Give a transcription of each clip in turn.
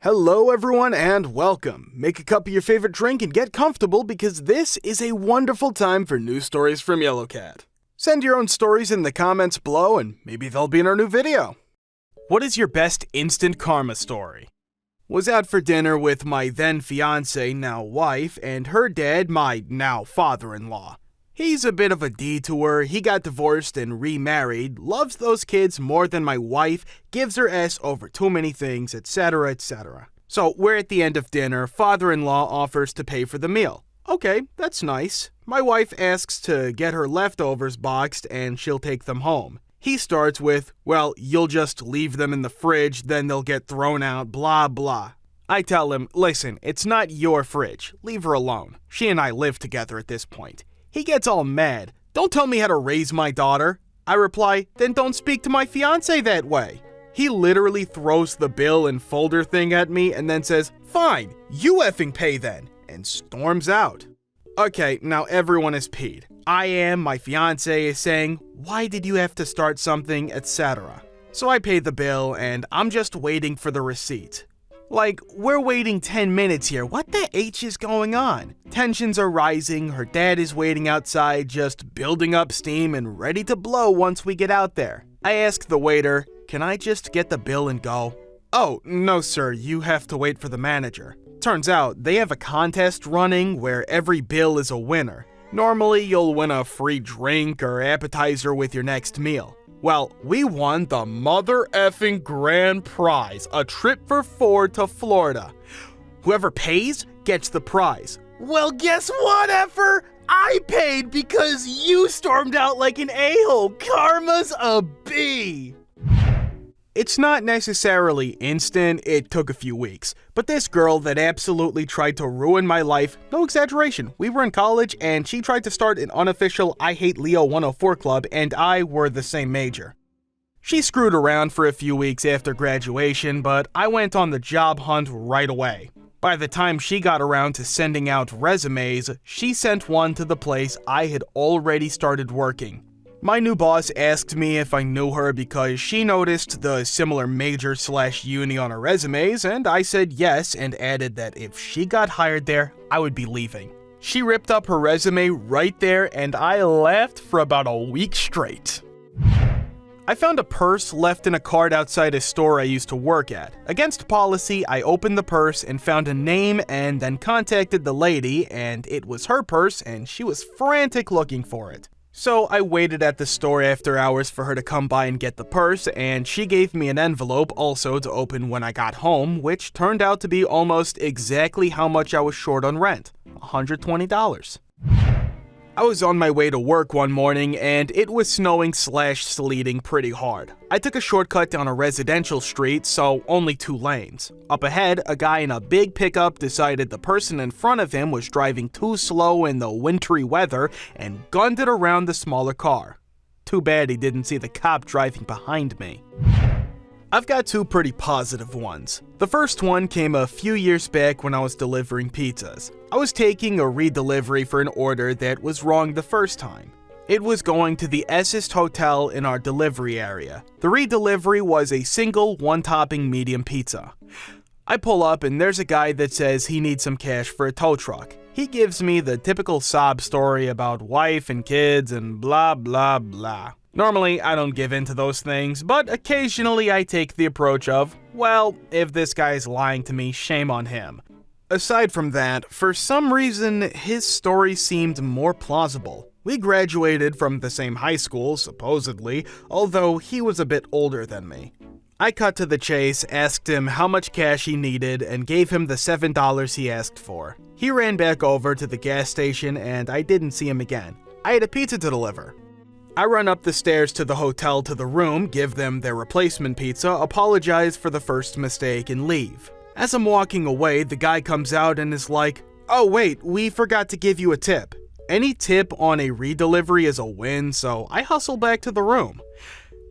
Hello everyone and welcome. Make a cup of your favorite drink and get comfortable because this is a wonderful time for news stories from Yellow Cat. Send your own stories in the comments below and maybe they'll be in our new video. What is your best instant karma story? Was out for dinner with my then fiance, now wife, and her dad, my now father-in-law. He's a bit of a detour, he got divorced and remarried, loves those kids more than my wife, gives her ass over too many things, etc, etc. So we're at the end of dinner, father-in-law offers to pay for the meal. Okay, that's nice. My wife asks to get her leftovers boxed and she'll take them home. He starts with, well, you'll just leave them in the fridge, then they'll get thrown out, blah blah. I tell him, listen, it's not your fridge, leave her alone. She and I live together at this point. He gets all mad. Don't tell me how to raise my daughter. I reply, then don't speak to my fiance that way. He literally throws the bill and folder thing at me and then says, fine, you effing pay then, and storms out. Okay, now everyone is peed. I am, my fiance is saying, why did you have to start something, etc. So I pay the bill and I'm just waiting for the receipt. Like, we're waiting 10 minutes here, what the H is going on? Tensions are rising, her dad is waiting outside, just building up steam and ready to blow once we get out there. I ask the waiter, can I just get the bill and go? Oh, no sir, you have to wait for the manager. Turns out, they have a contest running where every bill is a winner. Normally, you'll win a free drink or appetizer with your next meal. Well, we won the mother effing grand prize, a trip for 4 to Florida. Whoever pays gets the prize. Well, guess what, effer? I paid because you stormed out like an a-hole. Karma's a B. It's not necessarily instant, it took a few weeks. But this girl that absolutely tried to ruin my life, no exaggeration, we were in college and she tried to start an unofficial I Hate Leo 104 club and I were the same major. She screwed around for a few weeks after graduation, but I went on the job hunt right away. By the time she got around to sending out resumes, she sent one to the place I had already started working. My new boss asked me if I knew her because she noticed the similar major/uni on her resumes, and I said yes and added that if she got hired there, I would be leaving. She ripped up her resume right there and I laughed for about a week straight. I found a purse left in a cart outside a store I used to work at. Against policy, I opened the purse and found a name and then contacted the lady, and it was her purse and she was frantic looking for it. So I waited at the store after hours for her to come by and get the purse, and she gave me an envelope also to open when I got home, which turned out to be almost exactly how much I was short on rent, $120. I was on my way to work one morning and it was snowing/sleeting pretty hard. I took a shortcut down a residential street, so only 2 lanes. Up ahead, a guy in a big pickup decided the person in front of him was driving too slow in the wintry weather and gunned it around the smaller car. Too bad he didn't see the cop driving behind me. I've got 2 pretty positive ones. The first one came a few years back when I was delivering pizzas. I was taking a redelivery for an order that was wrong the first time. It was going to the Essest Hotel in our delivery area. The redelivery was a single 1-topping medium pizza. I pull up and there's a guy that says he needs some cash for a tow truck. He gives me the typical sob story about wife and kids and blah blah blah. Normally, I don't give in to those things, but occasionally I take the approach of, well, if this guy's lying to me, shame on him. Aside from that, for some reason, his story seemed more plausible. We graduated from the same high school, supposedly, although he was a bit older than me. I cut to the chase, asked him how much cash he needed, and gave him the $7 he asked for. He ran back over to the gas station, and I didn't see him again. I had a pizza to deliver. I run up the stairs to the hotel to the room, give them their replacement pizza, apologize for the first mistake, and leave. As I'm walking away, the guy comes out and is like, oh wait, we forgot to give you a tip. Any tip on a redelivery is a win, so I hustle back to the room.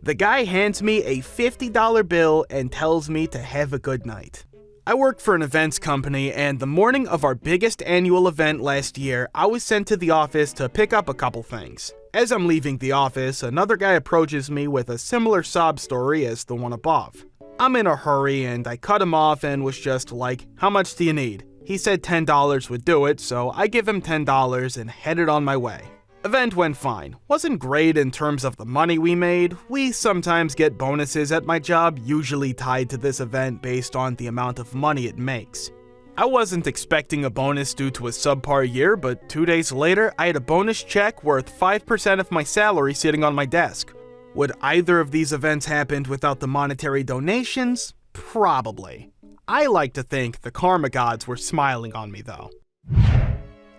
The guy hands me a $50 bill and tells me to have a good night. I work for an events company, and the morning of our biggest annual event last year, I was sent to the office to pick up a couple things. As I'm leaving the office, another guy approaches me with a similar sob story as the one above. I'm in a hurry and I cut him off and was just like, "How much do you need?" He said $10 would do it, so I give him $10 and headed on my way. Event went fine. Wasn't great in terms of the money we made. We sometimes get bonuses at my job, usually tied to this event based on the amount of money it makes. I wasn't expecting a bonus due to a subpar year, but 2 days later, I had a bonus check worth 5% of my salary sitting on my desk. Would either of these events happened without the monetary donations? Probably. I like to think the karma gods were smiling on me though.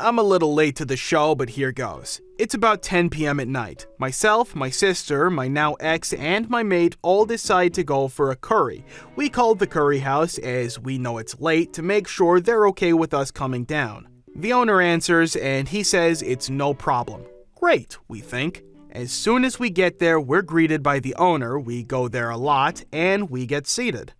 I'm a little late to the show, but here goes. It's about 10 p.m. at night. Myself, my sister, my now ex, and my mate all decide to go for a curry. We call the curry house as we know it's late to make sure they're okay with us coming down. The owner answers and he says it's no problem. Great, we think. As soon as we get there, we're greeted by the owner, we go there a lot, and we get seated.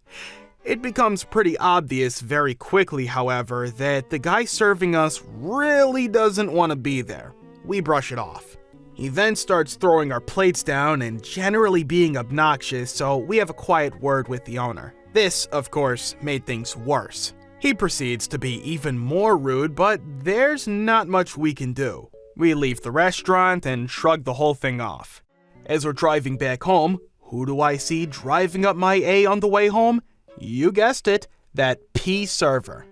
It becomes pretty obvious very quickly, however, that the guy serving us really doesn't want to be there. We brush it off. He then starts throwing our plates down and generally being obnoxious, so we have a quiet word with the owner. This, of course, made things worse. He proceeds to be even more rude, but there's not much we can do. We leave the restaurant and shrug the whole thing off. As we're driving back home, who do I see driving up my A on the way home? You guessed it, that P server.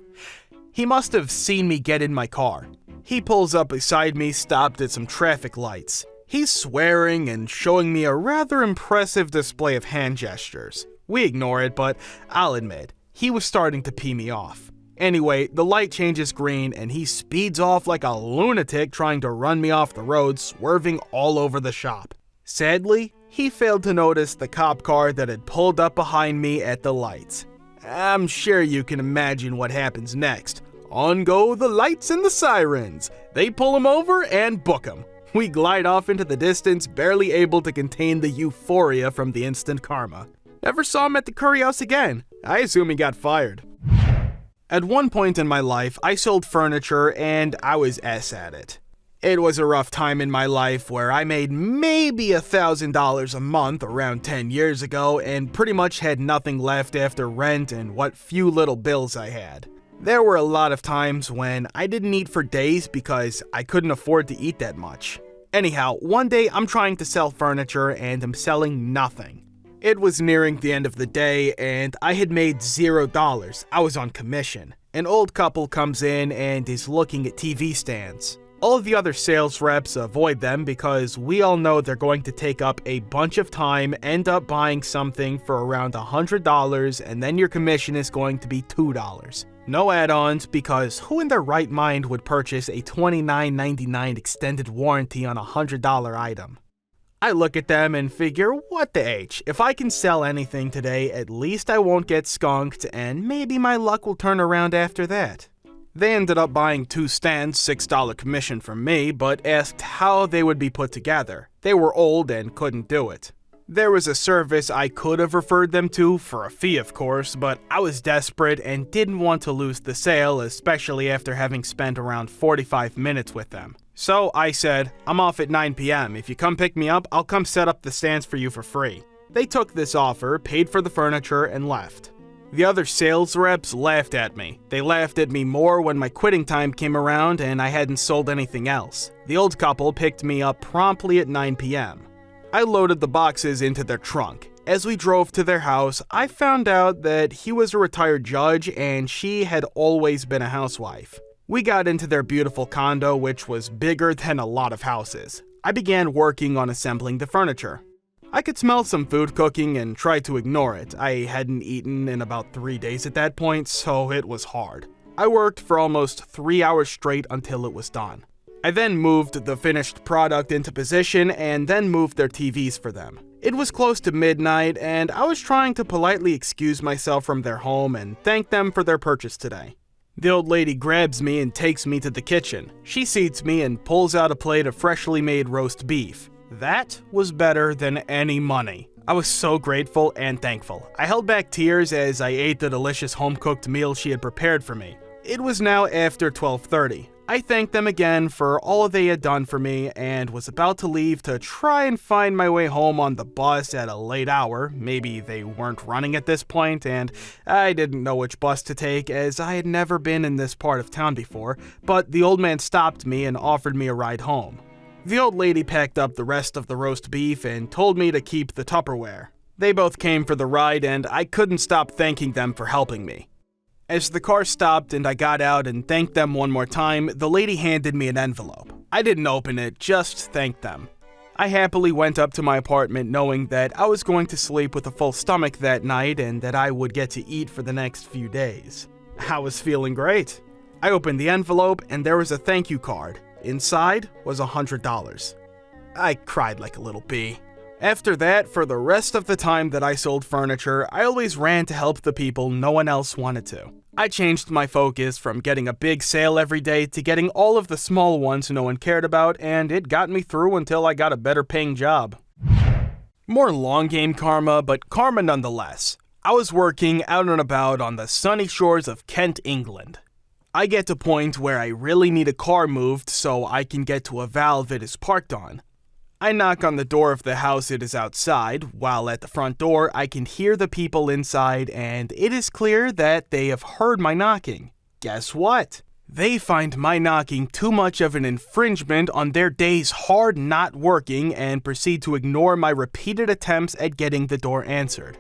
He must have seen me get in my car. He pulls up beside me, stopped at some traffic lights. He's swearing and showing me a rather impressive display of hand gestures. We ignore it, but I'll admit, he was starting to pee me off. Anyway, the light changes green and he speeds off like a lunatic trying to run me off the road, swerving all over the shop. Sadly, he failed to notice the cop car that had pulled up behind me at the lights. I'm sure you can imagine what happens next. On go the lights and the sirens. They pull him over and book him. We glide off into the distance, barely able to contain the euphoria from the instant karma. Never saw him at the curry house again. I assume he got fired. At one point in my life, I sold furniture and I was S at it. It was a rough time in my life where I made maybe $1,000 a month around 10 years ago and pretty much had nothing left after rent and what few little bills I had. There were a lot of times when I didn't eat for days because I couldn't afford to eat that much. Anyhow, one day I'm trying to sell furniture and I'm selling nothing. It was nearing the end of the day and I had made $0. I was on commission. An old couple comes in and is looking at TV stands. All the other sales reps avoid them because we all know they're going to take up a bunch of time, end up buying something for around $100, and then your commission is going to be $2. No add-ons because who in their right mind would purchase a $29.99 extended warranty on a $100 item? I look at them and figure, what the H, if I can sell anything today, at least I won't get skunked and maybe my luck will turn around after that. They ended up buying 2 stands, $6 commission from me, but asked how they would be put together. They were old and couldn't do it. There was a service I could have referred them to, for a fee of course, but I was desperate and didn't want to lose the sale, especially after having spent around 45 minutes with them. So I said, I'm off at 9 p.m. If you come pick me up, I'll come set up the stands for you for free. They took this offer, paid for the furniture, and left. The other sales reps laughed at me. They laughed at me more when my quitting time came around and I hadn't sold anything else. The old couple picked me up promptly at 9 p.m. I loaded the boxes into their trunk. As we drove to their house, I found out that he was a retired judge and she had always been a housewife. We got into their beautiful condo, which was bigger than a lot of houses. I began working on assembling the furniture. I could smell some food cooking and tried to ignore it. I hadn't eaten in about 3 days at that point, so it was hard. I worked for almost 3 hours straight until it was done. I then moved the finished product into position and then moved their TVs for them. It was close to midnight and I was trying to politely excuse myself from their home and thank them for their purchase today. The old lady grabs me and takes me to the kitchen. She seats me and pulls out a plate of freshly made roast beef. That was better than any money. I was so grateful and thankful. I held back tears as I ate the delicious home-cooked meal she had prepared for me. It was now after 12:30. I thanked them again for all they had done for me and was about to leave to try and find my way home on the bus at a late hour. Maybe they weren't running at this point, and I didn't know which bus to take as I had never been in this part of town before, but the old man stopped me and offered me a ride home. The old lady packed up the rest of the roast beef and told me to keep the Tupperware. They both came for the ride and I couldn't stop thanking them for helping me. As the car stopped and I got out and thanked them one more time, the lady handed me an envelope. I didn't open it, just thanked them. I happily went up to my apartment knowing that I was going to sleep with a full stomach that night and that I would get to eat for the next few days. I was feeling great. I opened the envelope and there was a thank you card. Inside was $100. I cried like a little bee. After that, for the rest of the time that I sold furniture, I always ran to help the people no one else wanted to. I changed my focus from getting a big sale every day to getting all of the small ones no one cared about, and it got me through until I got a better paying job. More long game karma, but karma nonetheless. I was working out and about on the sunny shores of Kent, England. I get to a point where I really need a car moved so I can get to a valve it is parked on. I knock on the door of the house it is outside, while at the front door I can hear the people inside and it is clear that they have heard my knocking. Guess what? They find my knocking too much of an infringement on their day's hard not working and proceed to ignore my repeated attempts at getting the door answered.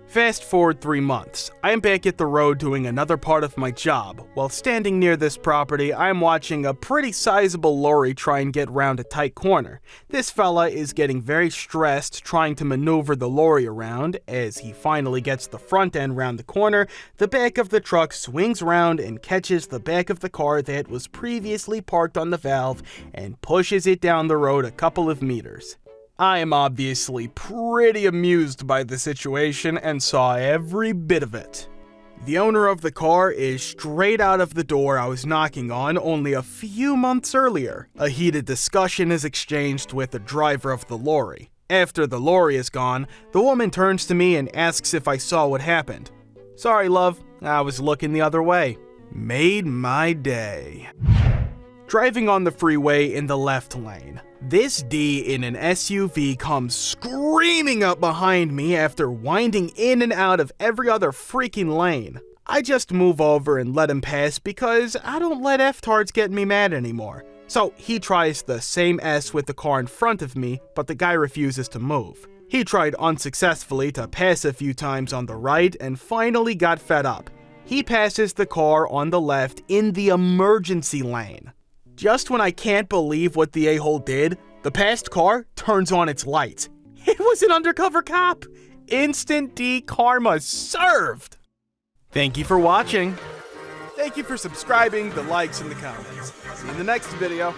Fast forward 3 months, I am back at the road doing another part of my job. While standing near this property, I am watching a pretty sizable lorry try and get round a tight corner. This fella is getting very stressed trying to maneuver the lorry around. As he finally gets the front end round the corner, the back of the truck swings round and catches the back of the car that was previously parked on the valve and pushes it down the road a couple of meters. I am obviously pretty amused by the situation and saw every bit of it. The owner of the car is straight out of the door I was knocking on only a few months earlier. A heated discussion is exchanged with the driver of the lorry. After the lorry is gone, the woman turns to me and asks if I saw what happened. Sorry, love, I was looking the other way. Made my day. Driving on the freeway in the left lane. This D in an SUV comes screaming up behind me after winding in and out of every other freaking lane. I just move over and let him pass because I don't let F-tards get me mad anymore. So he tries the same S with the car in front of me, but the guy refuses to move. He tried unsuccessfully to pass a few times on the right and finally got fed up. He passes the car on the left in the emergency lane. Just when I can't believe what the a-hole did, the passed car turns on its lights. It was an undercover cop! Instant D karma served! Thank you for watching. Thank you for subscribing, the likes, and the comments. See you in the next video.